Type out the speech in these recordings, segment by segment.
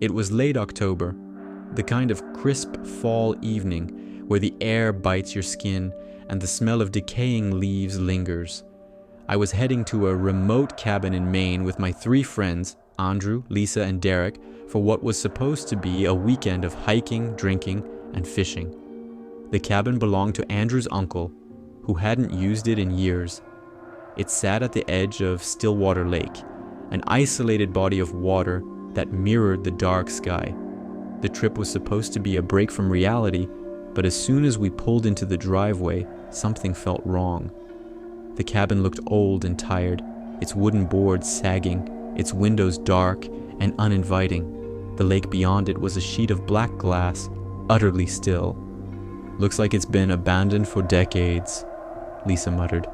It was late October, the kind of crisp fall evening where the air bites your skin and the smell of decaying leaves lingers. I was heading to a remote cabin in Maine with my 3 friends, Andrew, Lisa, and Derek, for what was supposed to be a weekend of hiking, drinking, and fishing. The cabin belonged to Andrew's uncle, who hadn't used it in years. It sat at the edge of Stillwater Lake, an isolated body of water that mirrored the dark sky. The trip was supposed to be a break from reality, but as soon as we pulled into the driveway, something felt wrong. The cabin looked old and tired, its wooden boards sagging, its windows dark and uninviting. The lake beyond it was a sheet of black glass, utterly still. "Looks like it's been abandoned for decades," Lisa muttered.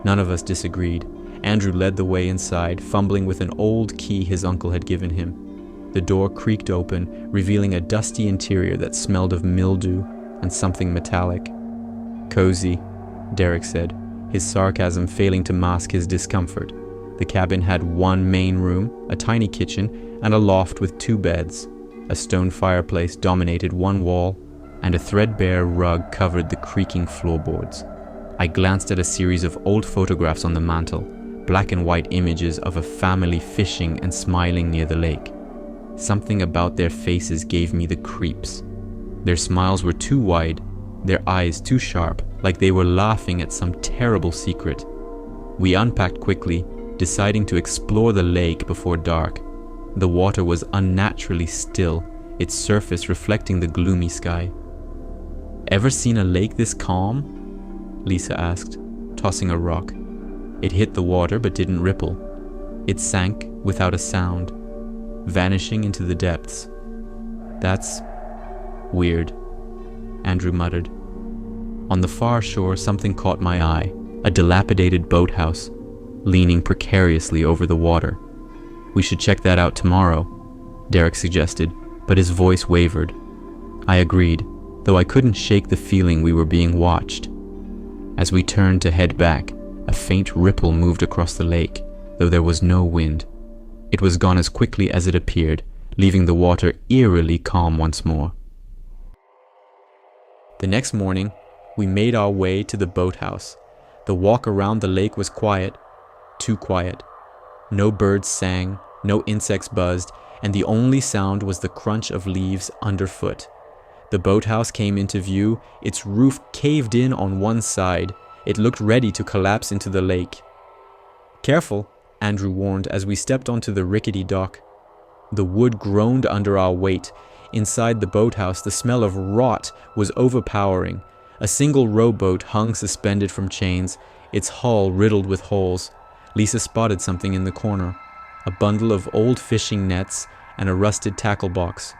None of us disagreed. Andrew led the way inside, fumbling with an old key his uncle had given him. The door creaked open, revealing a dusty interior that smelled of mildew and something metallic. "Cozy," Derek said, his sarcasm failing to mask his discomfort. The cabin had one main room, a tiny kitchen, and a loft with 2 beds. A stone fireplace dominated one wall, and a threadbare rug covered the creaking floorboards. I glanced at a series of old photographs on the mantel, black and white images of a family fishing and smiling near the lake. Something about their faces gave me the creeps. Their smiles were too wide, their eyes too sharp, like they were laughing at some terrible secret. We unpacked quickly, deciding to explore the lake before dark. The water was unnaturally still, its surface reflecting the gloomy sky. "Ever seen a lake this calm?" Lisa asked, tossing a rock. It hit the water but didn't ripple. It sank without a sound, vanishing into the depths. "That's weird," Andrew muttered. On the far shore, something caught my eye, a dilapidated boathouse, leaning precariously over the water. "We should check that out tomorrow," Derek suggested, but his voice wavered. I agreed, though I couldn't shake the feeling we were being watched. As we turned to head back, a faint ripple moved across the lake, though there was no wind. It was gone as quickly as it appeared, leaving the water eerily calm once more. The next morning, we made our way to the boathouse. The walk around the lake was quiet, too quiet. No birds sang, no insects buzzed, and the only sound was the crunch of leaves underfoot. The boathouse came into view, its roof caved in on one side. It looked ready to collapse into the lake. "Careful," Andrew warned as we stepped onto the rickety dock. The wood groaned under our weight. Inside the boathouse, the smell of rot was overpowering. A single rowboat hung suspended from chains, its hull riddled with holes. Lisa spotted something in the corner, a bundle of old fishing nets and a rusted tackle box.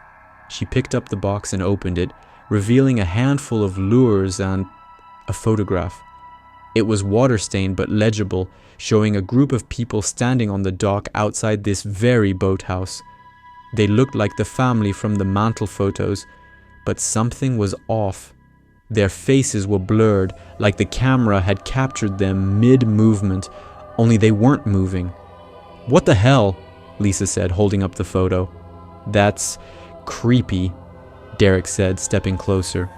She picked up the box and opened it, revealing a handful of lures and a photograph. It was water-stained but legible, showing a group of people standing on the dock outside this very boathouse. They looked like the family from the mantle photos, but something was off. Their faces were blurred, like the camera had captured them mid-movement, only they weren't moving. "What the hell?" Lisa said, holding up the photo. "That's creepy," Derek said, stepping closer.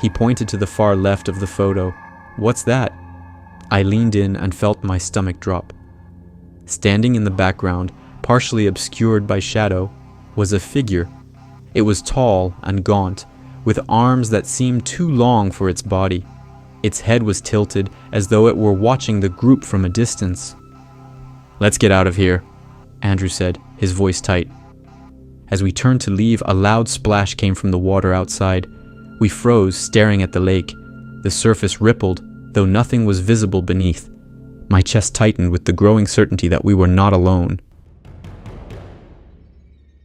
He pointed to the far left of the photo. "What's that?" I leaned in and felt my stomach drop. Standing in the background, partially obscured by shadow, was a figure. It was tall and gaunt, with arms that seemed too long for its body. Its head was tilted as though it were watching the group from a distance. "Let's get out of here," Andrew said, his voice tight. As we turned to leave, a loud splash came from the water outside. We froze, staring at the lake. The surface rippled, though nothing was visible beneath. My chest tightened with the growing certainty that we were not alone.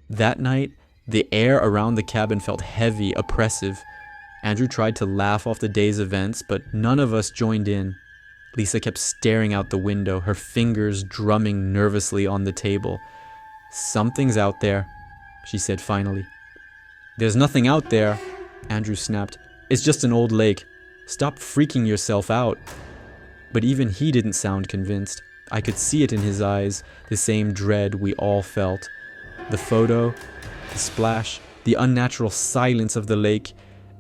That night, the air around the cabin felt heavy, oppressive. Andrew tried to laugh off the day's events, but none of us joined in. Lisa kept staring out the window, her fingers drumming nervously on the table. "Something's out there," she said finally. "There's nothing out there," Andrew snapped. "It's just an old lake. Stop freaking yourself out." But even he didn't sound convinced. I could see it in his eyes, the same dread we all felt. The photo, the splash, the unnatural silence of the lake.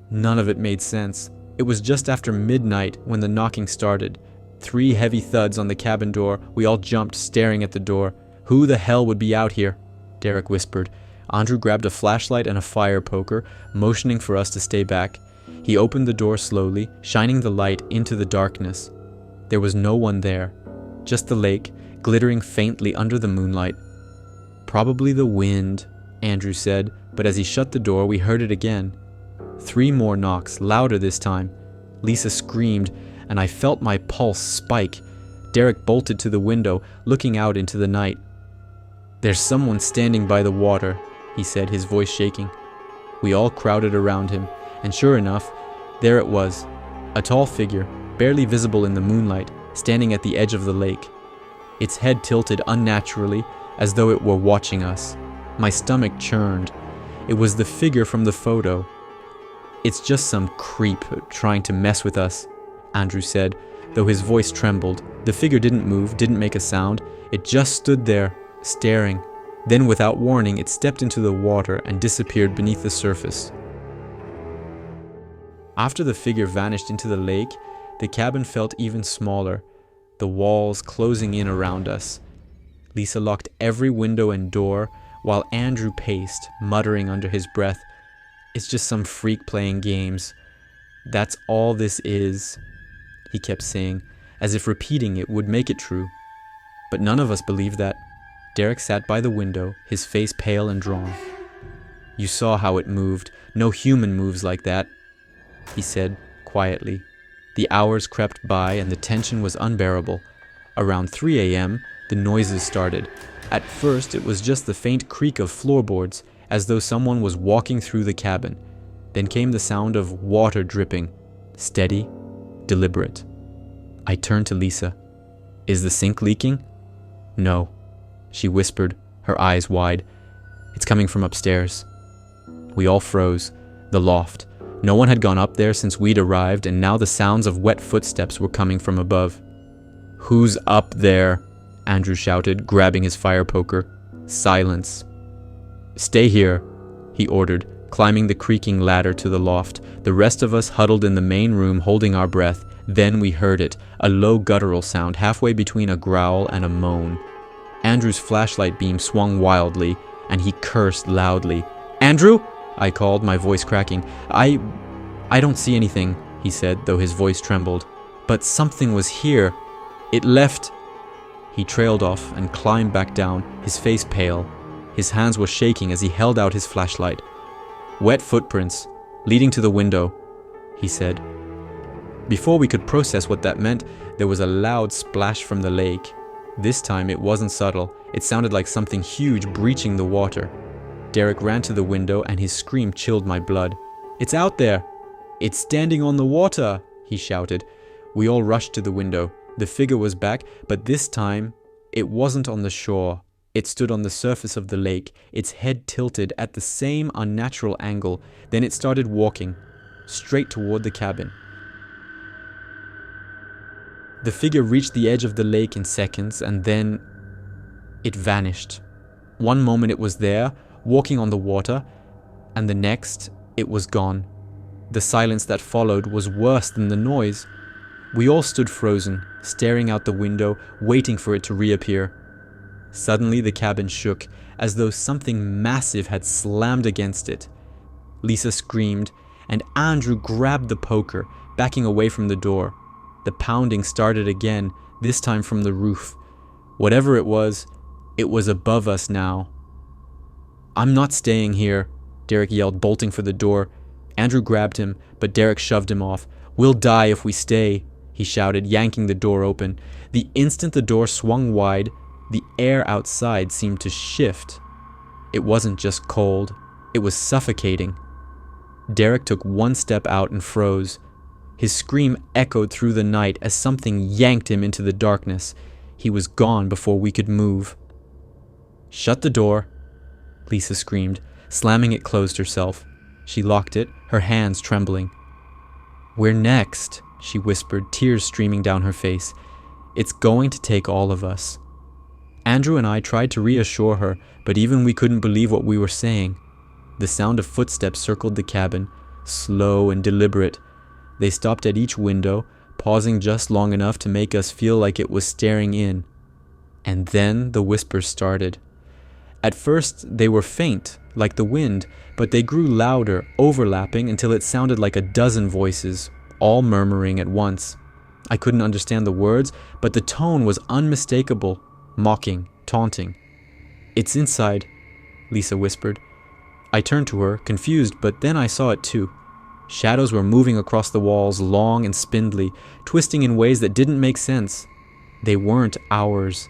None of it made sense. It was just after midnight when the knocking started. 3 heavy thuds on the cabin door. We all jumped, staring at the door. Who the hell would be out here? Derek whispered. Andrew grabbed a flashlight and a fire poker, motioning for us to stay back. He opened the door slowly, shining the light into the darkness. There was no one there, just the lake, glittering faintly under the moonlight. Probably the wind, Andrew said, but as he shut the door, we heard it again. 3 more knocks, louder this time. Lisa screamed, and I felt my pulse spike. Derek bolted to the window, looking out into the night. "There's someone standing by the water," he said, his voice shaking. We all crowded around him, and sure enough, there it was, a tall figure, barely visible in the moonlight, standing at the edge of the lake. Its head tilted unnaturally, as though it were watching us. My stomach churned. It was the figure from the photo. "It's just some creep trying to mess with us," Andrew said, though his voice trembled. The figure didn't move, didn't make a sound. It just stood there, staring. Then, without warning, it stepped into the water and disappeared beneath the surface. After the figure vanished into the lake, the cabin felt even smaller, the walls closing in around us. Lisa locked every window and door, while Andrew paced, muttering under his breath, "It's just some freak playing games. That's all this is," he kept saying, as if repeating it would make it true. But none of us believed that. Derek sat by the window, his face pale and drawn. "You saw how it moved. No human moves like that," he said quietly. The hours crept by and the tension was unbearable. Around 3 a.m., the noises started. At first, it was just the faint creak of floorboards, as though someone was walking through the cabin. Then came the sound of water dripping, steady, deliberate. I turned to Lisa. "Is the sink leaking?" "No," she whispered, her eyes wide. "It's coming from upstairs." We all froze. The loft. No one had gone up there since we'd arrived, and now the sounds of wet footsteps were coming from above. "Who's up there?" Andrew shouted, grabbing his fire poker. Silence. "Stay here," he ordered, climbing the creaking ladder to the loft. The rest of us huddled in the main room, holding our breath. Then we heard it, a low guttural sound halfway between a growl and a moan. Andrew's flashlight beam swung wildly, and he cursed loudly. "Andrew!" I called, my voice cracking. I don't see anything," he said, though his voice trembled. "But something was here. It left..." He trailed off and climbed back down, his face pale. His hands were shaking as he held out his flashlight. "Wet footprints, leading to the window," he said. Before we could process what that meant, there was a loud splash from the lake. This time it wasn't subtle. It sounded like something huge breaching the water. Derek ran to the window and his scream chilled my blood. "It's out there! It's standing on the water!" he shouted. We all rushed to the window. The figure was back, but this time it wasn't on the shore. It stood on the surface of the lake, its head tilted at the same unnatural angle. Then it started walking, straight toward the cabin. The figure reached the edge of the lake in seconds, and then it vanished. One moment it was there, walking on the water, and the next it was gone. The silence that followed was worse than the noise. We all stood frozen, staring out the window, waiting for it to reappear. Suddenly the cabin shook, as though something massive had slammed against it. Lisa screamed, and Andrew grabbed the poker, backing away from the door. The pounding started again, this time from the roof. Whatever it was above us now. "I'm not staying here," Derek yelled, bolting for the door. Andrew grabbed him, but Derek shoved him off. "We'll die if we stay," he shouted, yanking the door open. The instant the door swung wide, the air outside seemed to shift. It wasn't just cold, it was suffocating. Derek took one step out and froze. His scream echoed through the night as something yanked him into the darkness. He was gone before we could move. "Shut the door," Lisa screamed, slamming it closed herself. She locked it, her hands trembling. "We're next," she whispered, tears streaming down her face. "It's going to take all of us." Andrew and I tried to reassure her, but even we couldn't believe what we were saying. The sound of footsteps circled the cabin, slow and deliberate. They stopped at each window, pausing just long enough to make us feel like it was staring in. And then the whispers started. At first, they were faint, like the wind, but they grew louder, overlapping until it sounded like a dozen voices, all murmuring at once. I couldn't understand the words, but the tone was unmistakable, mocking, taunting. "It's inside," Lisa whispered. I turned to her, confused, but then I saw it too. Shadows were moving across the walls, long and spindly, twisting in ways that didn't make sense. They weren't ours.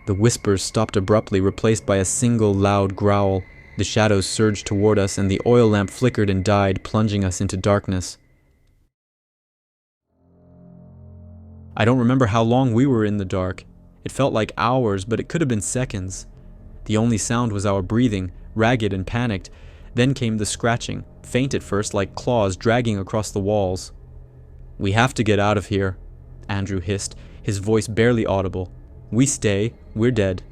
The whispers stopped abruptly, replaced by a single loud growl. The shadows surged toward us, and the oil lamp flickered and died, plunging us into darkness. I don't remember how long we were in the dark. It felt like hours, but it could have been seconds. The only sound was our breathing, ragged and panicked. Then came the scratching, faint at first, like claws dragging across the walls. "We have to get out of here," Andrew hissed, his voice barely audible. "We stay, we're dead."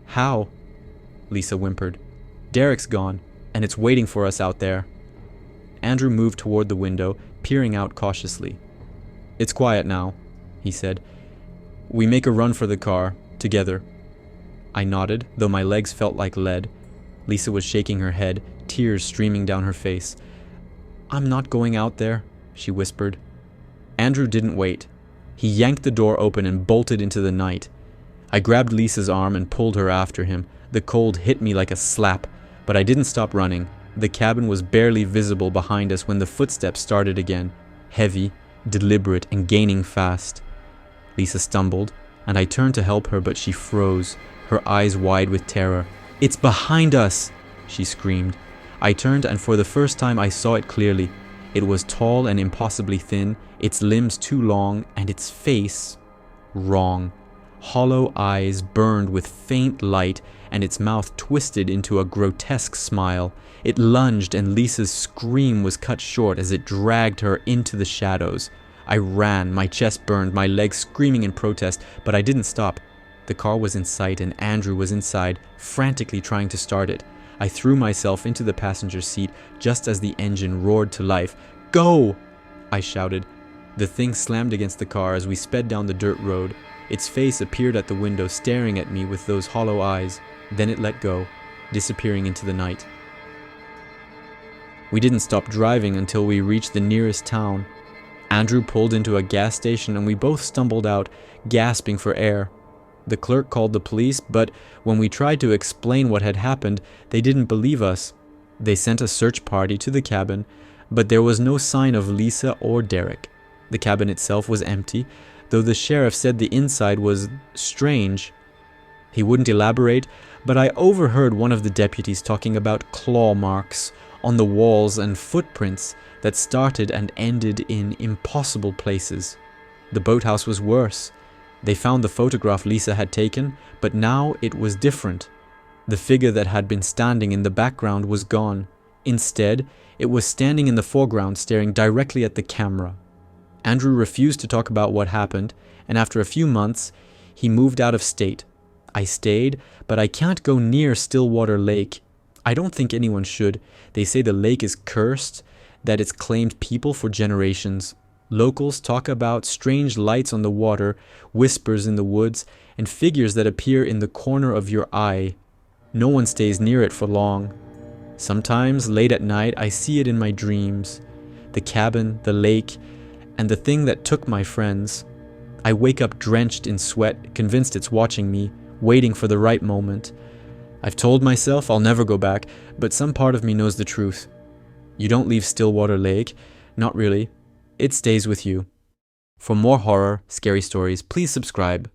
"How?" Lisa whimpered. "Derek's gone, and it's waiting for us out there." Andrew moved toward the window, peering out cautiously. "It's quiet now," he said. "We make a run for the car, together." I nodded, though my legs felt like lead. Lisa was shaking her head, tears streaming down her face. "I'm not going out there," she whispered. Andrew didn't wait. He yanked the door open and bolted into the night. I grabbed Lisa's arm and pulled her after him. The cold hit me like a slap, but I didn't stop running. The cabin was barely visible behind us when the footsteps started again, heavy, deliberate, and gaining fast. Lisa stumbled, and I turned to help her, but she froze, her eyes wide with terror. "It's behind us!" she screamed. I turned, and for the first time I saw it clearly. It was tall and impossibly thin, its limbs too long, and its face wrong. Hollow eyes burned with faint light, and its mouth twisted into a grotesque smile. It lunged, and Lisa's scream was cut short as it dragged her into the shadows. I ran, my chest burned, my legs screaming in protest, but I didn't stop. The car was in sight, and Andrew was inside, frantically trying to start it. I threw myself into the passenger seat just as the engine roared to life. "Go!" I shouted. The thing slammed against the car as we sped down the dirt road. Its face appeared at the window, staring at me with those hollow eyes. Then it let go, disappearing into the night. We didn't stop driving until we reached the nearest town. Andrew pulled into a gas station, and we both stumbled out, gasping for air. The clerk called the police, but when we tried to explain what had happened, they didn't believe us. They sent a search party to the cabin, but there was no sign of Lisa or Derek. The cabin itself was empty, though the sheriff said the inside was strange. He wouldn't elaborate, but I overheard one of the deputies talking about claw marks on the walls and footprints that started and ended in impossible places. The boathouse was worse. They found the photograph Lisa had taken, but now it was different. The figure that had been standing in the background was gone. Instead, it was standing in the foreground, staring directly at the camera. Andrew refused to talk about what happened, and after a few months, he moved out of state. I stayed, but I can't go near Stillwater Lake. I don't think anyone should. They say the lake is cursed, that it's claimed people for generations. Locals talk about strange lights on the water, whispers in the woods, and figures that appear in the corner of your eye. No one stays near it for long. Sometimes, late at night, I see it in my dreams. The cabin, the lake, and the thing that took my friends. I wake up drenched in sweat, convinced it's watching me, waiting for the right moment. I've told myself I'll never go back, but some part of me knows the truth. You don't leave Stillwater Lake. Not really. It stays with you. For more horror, scary stories, please subscribe.